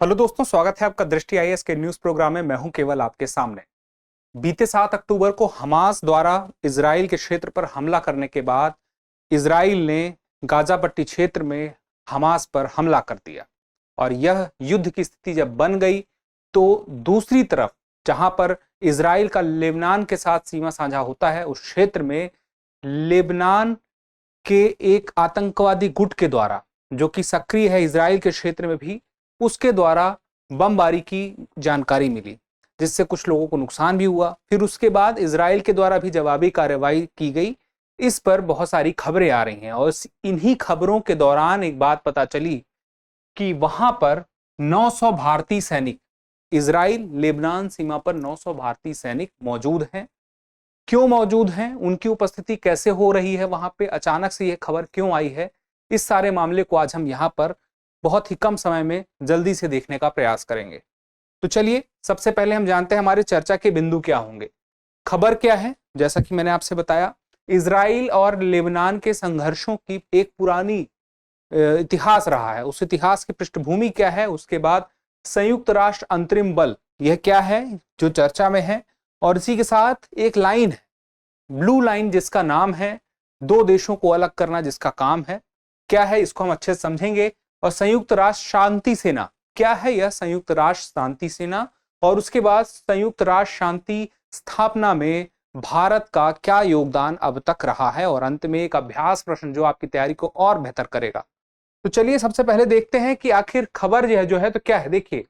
Hello दोस्तों, स्वागत है आपका दृष्टि आईएएस के न्यूज प्रोग्राम में। मैं हूं केवल आपके सामने। बीते 7 अक्टूबर को हमास द्वारा इजराइल के क्षेत्र पर हमला करने के बाद इजराइल ने गाजा पट्टी क्षेत्र में हमास पर हमला कर दिया और यह युद्ध की स्थिति जब बन गई तो दूसरी तरफ जहां पर इजराइल का लेबनान के साथ सीमा साझा होता है उस क्षेत्र में लेबनान के एक आतंकवादी गुट के द्वारा, जो कि सक्रिय है इजराइल के क्षेत्र में भी, उसके द्वारा बमबारी की जानकारी मिली, जिससे कुछ लोगों को नुकसान भी हुआ। फिर उसके बाद इजराइल के द्वारा भी जवाबी कार्रवाई की गई। इस पर बहुत सारी खबरें आ रही हैं और इन्हीं खबरों के दौरान एक बात पता चली कि वहां पर 900 भारतीय सैनिक, इजराइल लेबनान सीमा पर 900 भारतीय सैनिक मौजूद हैं। क्यों मौजूद हैं, उनकी उपस्थिति कैसे हो रही है वहां पे, अचानक से यह खबर क्यों आई है, इस सारे मामले को आज हम यहां पर बहुत ही कम समय में जल्दी से देखने का प्रयास करेंगे। तो चलिए सबसे पहले हम जानते हैं हमारे चर्चा के बिंदु क्या होंगे। खबर क्या है? जैसा कि मैंने आपसे बताया, इजराइल और लेबनान के संघर्षों की एक पुरानी इतिहास रहा है। उस इतिहास की पृष्ठभूमि क्या है, उसके बाद संयुक्त राष्ट्र अंतरिम बल यह क्या है जो चर्चा में है, और इसी के साथ एक लाइन है, ब्लू लाइन, जिसका नाम है दो देशों को अलग करना, जिसका काम है क्या है इसको हम अच्छे से समझेंगे। और संयुक्त राष्ट्र शांति सेना क्या है, यह संयुक्त राष्ट्र शांति सेना, और उसके बाद संयुक्त राष्ट्र शांति स्थापना में भारत का क्या योगदान अब तक रहा है, और अंत में एक अभ्यास प्रश्न जो आपकी तैयारी को और बेहतर करेगा। तो चलिए सबसे पहले देखते हैं कि आखिर खबर जो है तो क्या है। देखिए,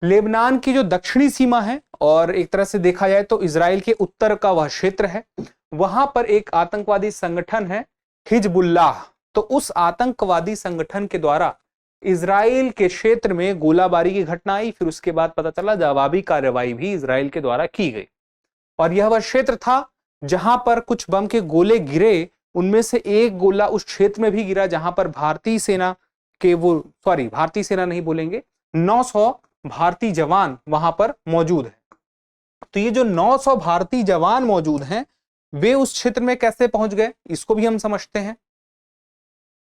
लेबनान की जो दक्षिणी सीमा है और एक तरह से देखा जाए तो इजराइल के उत्तर का वह क्षेत्र है, वहां पर एक आतंकवादी संगठन है हिजबुल्लाह। तो उस आतंकवादी संगठन के द्वारा इजराइल के क्षेत्र में गोलाबारी की घटना आई। फिर उसके बाद पता चला जवाबी कार्रवाई भी इजराइल के द्वारा की गई, और यह वह क्षेत्र था जहां पर कुछ बम के गोले गिरे। उनमें से एक गोला उस क्षेत्र में भी गिरा जहां पर भारतीय सेना के भारतीय सेना नहीं बोलेंगे, 900 भारतीय जवान वहां पर मौजूद है। तो ये जो 900 भारतीय जवान मौजूद हैं, वे उस क्षेत्र में कैसे पहुंच गए, इसको भी हम समझते हैं।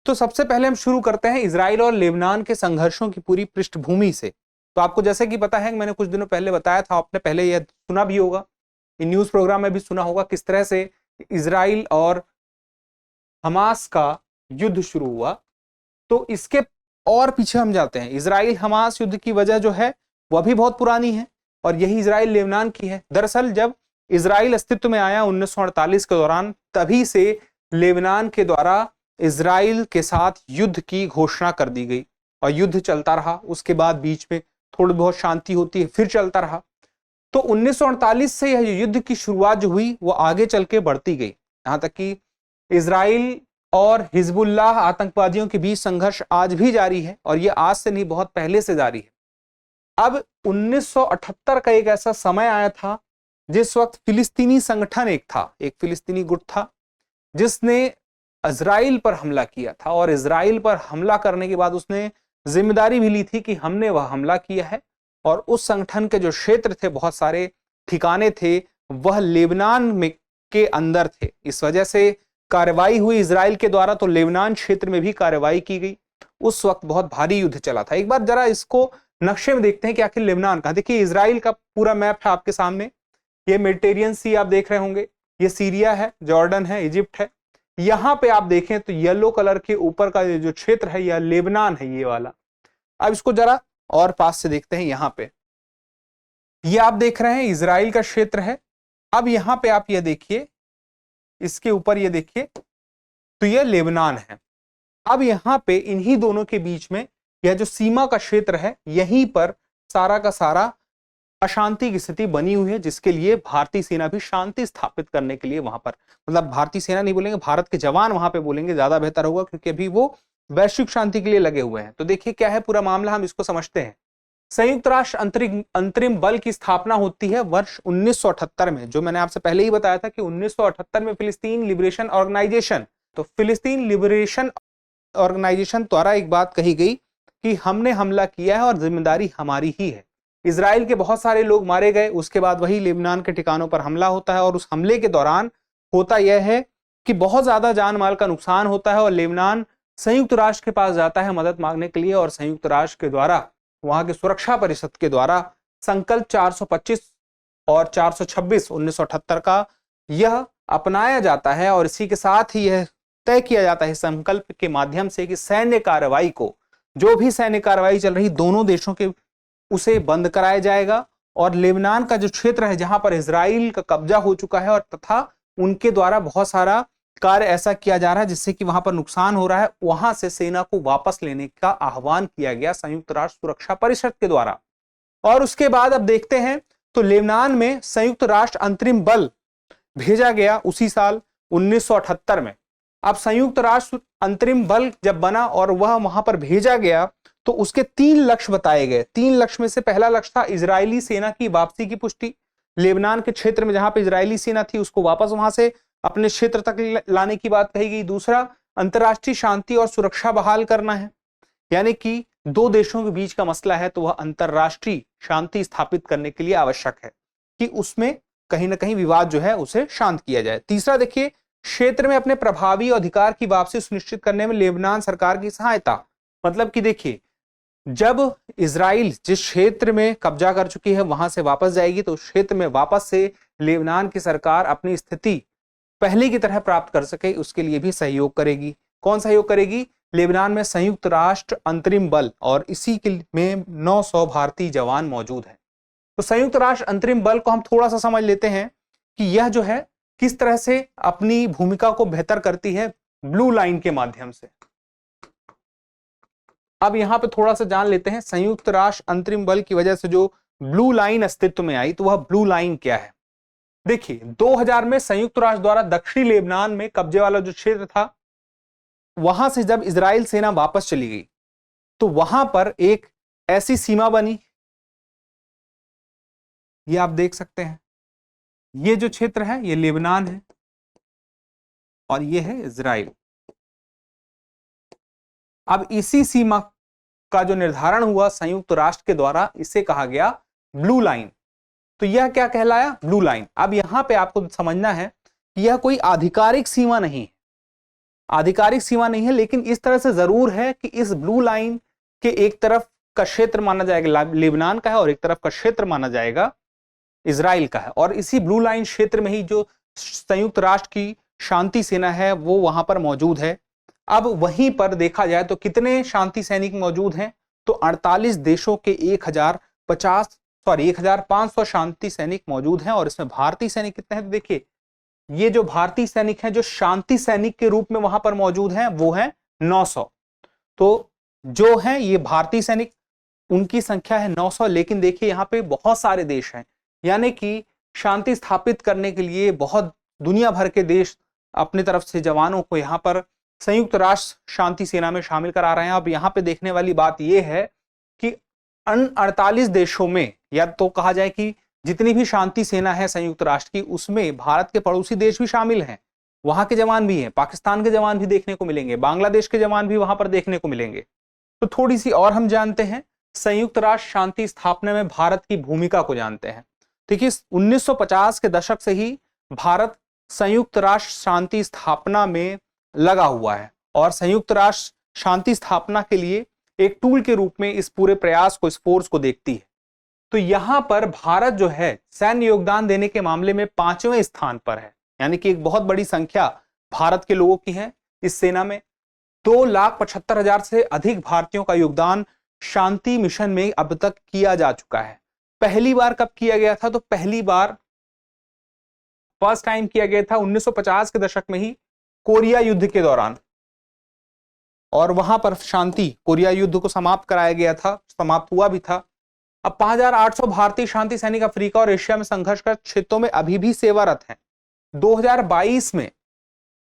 तो सबसे पहले हम शुरू करते हैं इजराइल और लेबनान के संघर्षों की पूरी पृष्ठभूमि से। तो आपको जैसे कि पता है, मैंने कुछ दिनों पहले बताया था, आपने पहले यह सुना भी होगा, इन न्यूज प्रोग्राम में भी सुना होगा, किस तरह से इजराइल और हमास का युद्ध शुरू हुआ। तो इसके और पीछे हम जाते हैं। इजराइल हमास युद्ध की वजह जो है वह भी बहुत पुरानी है, और यही इजराइल लेबनान की है। दरअसल जब इजराइल अस्तित्व में आया 1948 के दौरान, तभी से लेबनान के द्वारा इजराइल के साथ युद्ध की घोषणा कर दी गई, और युद्ध चलता रहा। उसके बाद बीच में थोड़ी बहुत शांति होती है, फिर चलता रहा। तो 1948 से यह युद्ध की शुरुआत जो हुई वो आगे चल के बढ़ती गई, यहां तक कि इजराइल और हिजबुल्लाह आतंकवादियों के बीच संघर्ष आज भी जारी है, और यह आज से नहीं, बहुत पहले से जारी है। अब 1978 का एक ऐसा समय आया था जिस वक्त फिलिस्तीनी संगठन एक फिलिस्तीनी गुट था जिसने इजराइल पर हमला किया था, और इजराइल पर हमला करने के बाद उसने जिम्मेदारी भी ली थी कि हमने वह हमला किया है। और उस संगठन के जो क्षेत्र थे, बहुत सारे ठिकाने थे, वह लेबनान में के अंदर थे। इस वजह से कार्रवाई हुई इजराइल के द्वारा, तो लेबनान क्षेत्र में भी कार्रवाई की गई। उस वक्त बहुत भारी युद्ध चला था। एक बार जरा इसको नक्शे में देखते हैं कि आखिर लेबनान का। देखिए, इजराइल का पूरा मैप है आपके सामने। ये मेडिटेरियन सी आप देख रहे होंगे, ये सीरिया है, जॉर्डन है, इजिप्ट है। यहां पे आप देखें तो येलो कलर के ऊपर का जो क्षेत्र है यह लेबनान है, ये वाला। अब इसको जरा और पास से देखते हैं। यहां पे ये आप देख रहे हैं इजराइल का क्षेत्र है। अब यहां पे आप ये देखिए, इसके ऊपर ये देखिए, तो यह लेबनान है। अब यहां पे इन्हीं दोनों के बीच में यह जो सीमा का क्षेत्र है, यहीं पर सारा का सारा अशांति की स्थिति बनी हुई है, जिसके लिए भारतीय सेना भी शांति स्थापित करने के लिए वहां पर, मतलब भारतीय सेना नहीं बोलेंगे, भारत के जवान वहां पे बोलेंगे, ज्यादा बेहतर होगा, क्योंकि अभी वो वैश्विक शांति के लिए लगे हुए हैं। तो देखिए क्या है पूरा मामला, हम इसको समझते हैं। संयुक्त राष्ट्र अंतरिम बल की स्थापना होती है वर्ष 1978 में, जो मैंने आपसे पहले ही बताया था कि 1978 में फिलिस्तीन लिबरेशन ऑर्गेनाइजेशन, तो फिलिस्तीन लिबरेशन ऑर्गेनाइजेशन द्वारा एक बात कही गई कि हमने हमला किया है और जिम्मेदारी हमारी ही है। इजराइल के बहुत सारे लोग मारे गए। उसके बाद वही लेबनान के ठिकानों पर हमला होता है, और उस हमले के दौरान होता यह है कि बहुत ज्यादा जान माल का नुकसान होता है, और लेबनान संयुक्त राष्ट्र के पास जाता है मदद मांगने के लिए, और संयुक्त राष्ट्र के द्वारा वहां के सुरक्षा परिषद के द्वारा संकल्प 425 और 426 1978 का यह अपनाया जाता है और इसी के साथ ही यह तय किया जाता है संकल्प के माध्यम से कि सैन्य कार्रवाई को, जो भी सैन्य कार्रवाई चल रही दोनों देशों के, उसे बंद कराया जाएगा और लेबनान का जो क्षेत्र है जहां पर इजराइल का कब्जा हो चुका है और तथा उनके द्वारा बहुत सारा कार्य ऐसा किया जा रहा है जिससे कि वहां पर नुकसान हो रहा है, वहां से सेना को वापस लेने का आह्वान किया गया संयुक्त राष्ट्र सुरक्षा परिषद के द्वारा। और उसके बाद अब देखते हैं तो लेबनान में संयुक्त राष्ट्र अंतरिम बल भेजा गया उसी साल 1978 में। अब संयुक्त राष्ट्र अंतरिम बल जब बना और वह वहां पर भेजा गया तो उसके 3 लक्ष्य बताए गए। 3 लक्ष्य में से पहला लक्ष्य था इजरायली सेना की वापसी की पुष्टि, लेबनान के क्षेत्र में जहां पर इजरायली सेना थी उसको वापस वहां से अपने क्षेत्र तक लाने की बात कही गई। दूसरा, अंतरराष्ट्रीय शांति और सुरक्षा बहाल करना है, यानी कि दो देशों के बीच का मसला है तो वह अंतरराष्ट्रीय शांति स्थापित करने के लिए आवश्यक है कि उसमें कहीं ना कहीं विवाद जो है उसे शांत किया जाए। तीसरा देखिए, क्षेत्र में अपने प्रभावी अधिकार की वापसी सुनिश्चित करने में लेबनान सरकार की सहायता। मतलब कि देखिए, जब इजराइल जिस क्षेत्र में कब्जा कर चुकी है वहां से वापस जाएगी तो उस क्षेत्र में वापस से लेबनान की सरकार अपनी स्थिति पहले की तरह प्राप्त कर सके उसके लिए भी सहयोग करेगी। कौन सहयोग करेगी? लेबनान में संयुक्त राष्ट्र अंतरिम बल और इसी के में 900 भारतीय जवान मौजूद हैं। तो संयुक्त राष्ट्र अंतरिम बल को हम थोड़ा सा समझ लेते हैं कि यह जो है किस तरह से अपनी भूमिका को बेहतर करती है ब्लू लाइन के माध्यम से। अब यहां पे थोड़ा सा जान लेते हैं संयुक्त राष्ट्र अंतरिम बल की वजह से जो ब्लू लाइन अस्तित्व में आई तो वह ब्लू लाइन क्या है। देखिए, 2000 में संयुक्त राष्ट्र द्वारा दक्षिणी लेबनान में कब्जे वाला जो क्षेत्र था वहां से जब इजराइल सेना वापस चली गई तो वहां पर एक ऐसी सीमा बनी, ये आप देख सकते हैं, ये जो क्षेत्र है ये लेबनान है और ये है इजराइल। अब इसी सीमा का जो निर्धारण हुआ संयुक्त राष्ट्र के द्वारा इसे कहा गया ब्लू लाइन। तो यह क्या कहलाया? Blue line. अब यहां पे आपको समझना है कि यह कोई आधिकारिक सीमा नहीं है, आधिकारिक सीमा नहीं है, लेकिन इस तरह से जरूर है कि इस ब्लू लाइन के एक तरफ का क्षेत्र माना जाएगा लेबनान का है और एक तरफ का क्षेत्र माना जाएगा इजराइल का है। और इसी ब्लू लाइन क्षेत्र में ही जो संयुक्त राष्ट्र की शांति सेना है वो वहां पर मौजूद है। अब वहीं पर देखा जाए तो कितने शांति सैनिक मौजूद हैं? तो 48 देशों के 1500 शांति सैनिक मौजूद हैं और इसमें भारतीय सैनिक कितने हैं? तो देखिए, ये जो भारतीय सैनिक हैं जो शांति सैनिक के रूप में वहां पर मौजूद हैं वो है 900। तो जो है ये भारतीय सैनिक, उनकी संख्या है 900। लेकिन देखिए यहां पे बहुत सारे देश हैं, यानी कि शांति स्थापित करने के लिए बहुत दुनिया भर के देश अपनी तरफ से जवानों को यहां पर संयुक्त राष्ट्र शांति सेना में शामिल करा रहे हैं। अब यहां पे देखने वाली बात यह है कि उन 48 देशों में, या तो कहा जाए कि जितनी भी शांति सेना है संयुक्त राष्ट्र की उसमें भारत के पड़ोसी देश भी शामिल हैं, वहां के जवान भी हैं, पाकिस्तान के जवान भी देखने को मिलेंगे, बांग्लादेश के जवान भी वहां पर देखने को मिलेंगे। तो थोड़ी सी और हम जानते हैं संयुक्त राष्ट्र शांति स्थापना में भारत की भूमिका को जानते हैं। देखिए, 1950 के दशक से ही भारत संयुक्त राष्ट्र शांति स्थापना में लगा हुआ है और संयुक्त राष्ट्र शांति स्थापना के लिए एक टूल के रूप में इस पूरे प्रयास को, इस फोर्स को देखती है। तो यहां पर भारत जो है सैन्य योगदान देने के मामले में 5वें स्थान पर है, यानी कि एक बहुत बड़ी संख्या भारत के लोगों की है इस सेना में। 2,75,000 से अधिक भारतीयों का योगदान शांति मिशन में अब तक किया जा चुका है। पहली बार कब किया गया था? तो पहली बार फर्स्ट टाइम किया गया था 1950 के दशक में ही, कोरिया युद्ध के दौरान, और वहां पर शांति, कोरिया युद्ध को समाप्त कराया गया था, समाप्त हुआ भी था। अब 5,800 भारतीय शांति सैनिक अफ्रीका और एशिया में संघर्षरत क्षेत्रों में अभी भी सेवारत हैं। 2022 में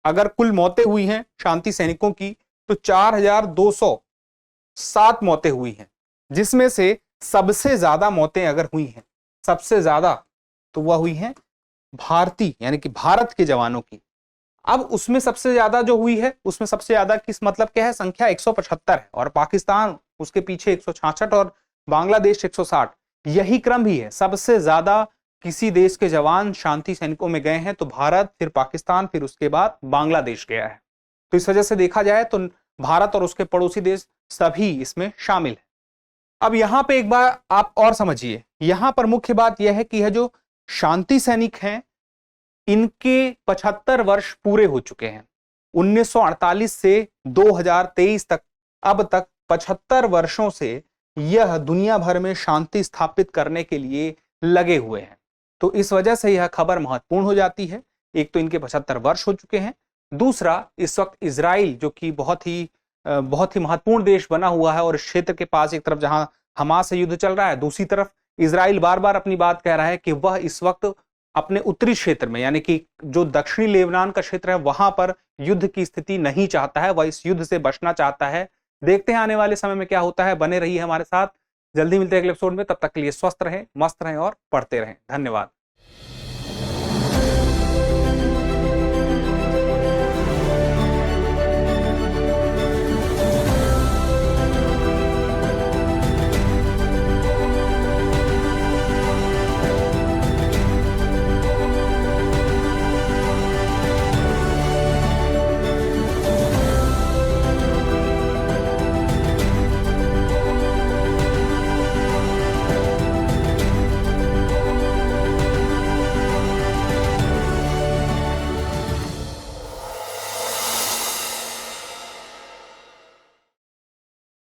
अगर कुल मौतें हुई हैं शांति सैनिकों की तो 4,207 मौतें हुई हैं, जिसमें से सबसे ज्यादा मौतें अगर हुई हैं, सबसे ज्यादा तो वह हुई हैं भारतीय, यानी कि भारत के जवानों की। अब उसमें सबसे ज्यादा जो हुई है उसमें सबसे ज्यादा किस मतलब क्या है? संख्या 175 है और पाकिस्तान उसके पीछे 166 और बांग्लादेश 160। यही क्रम भी है, सबसे ज्यादा किसी देश के जवान शांति सैनिकों में गए हैं तो भारत, फिर पाकिस्तान, फिर उसके बाद बांग्लादेश गया है। तो इस वजह से देखा जाए तो भारत और उसके पड़ोसी देश सभी इसमें शामिल है। अब यहां पे एक बार आप और समझिए, यहां पर मुख्य बात यह है कि यह जो शांति सैनिक हैं, इनके 75 वर्ष पूरे हो चुके हैं। 1948 से 2023 तक, अब तक 75 वर्षों से यह दुनिया भर में शांति स्थापित करने के लिए लगे हुए हैं। तो इस वजह से यह खबर महत्वपूर्ण हो जाती है। एक तो इनके 75 वर्ष हो चुके हैं, दूसरा इस वक्त इजराइल जो कि बहुत ही महत्वपूर्ण देश बना हुआ है और इस क्षेत्र के पास एक तरफ जहां हमास से युद्ध चल रहा है, दूसरी तरफ इजराइल बार बार अपनी बात कह रहा है कि वह इस वक्त अपने उत्तरी क्षेत्र में, यानी कि जो दक्षिणी लेबनान का क्षेत्र है, वहां पर युद्ध की स्थिति नहीं चाहता है, वह इस युद्ध से बचना चाहता है। देखते हैं आने वाले समय में क्या होता है। बने रहिए हमारे साथ, जल्दी मिलते हैं अगले एपिसोड में। तब तक के लिए स्वस्थ रहें, मस्त रहें और पढ़ते रहें। धन्यवाद।